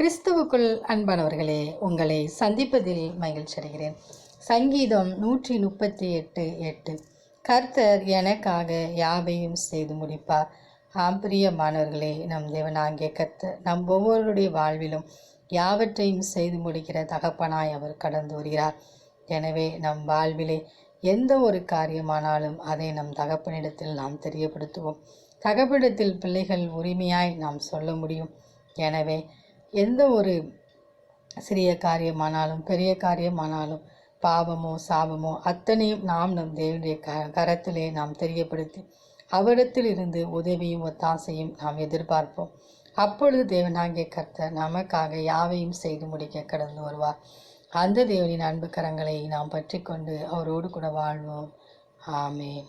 கிறிஸ்துவுக்குள் அன்பானவர்களே, உங்களை சந்திப்பதில் மகிழ்ச்சி அடைகிறேன். சங்கீதம் 138:8. கர்த்தர் எனக்காக யாவையும் செய்து முடிப்பார். பிரியமானவர்களே, நம் தேவனாகிய கர்த்தர் நம் ஒவ்வொருடைய வாழ்விலும் யாவற்றையும் செய்து முடிக்கிற தகப்பனாய் அவர் கடந்து வருகிறார். எனவே நம் வாழ்விலே எந்த ஒரு காரியமானாலும் அதை நம் தகப்பனிடத்தில் நாம் தெரியப்படுத்துவோம். தகப்பனிடத்தில் பிள்ளைகள் உரிமையாய் நாம் சொல்ல முடியும். எனவே எந்த ஒரு சிறிய காரியமானாலும் பெரிய காரியமானாலும் பாவமோ சாபமோ அத்தனையும் நாம் நம் தேவனுடைய கரத்திலே நாம் தெரியப்படுத்தி அவரிடத்தில் இருந்து உதவியும் ஒத்தாசையும் நாம் எதிர்பார்ப்போம். அப்பொழுது தேவனாகிய கர்த்தர் நமக்காக யாவையும் செய்து முடிக்க கடந்து வருவார். அந்த தேவனின் அன்பு கரங்களை நாம் பற்றி கொண்டு அவரோடு கூட வாழ்வோம். ஆமென்.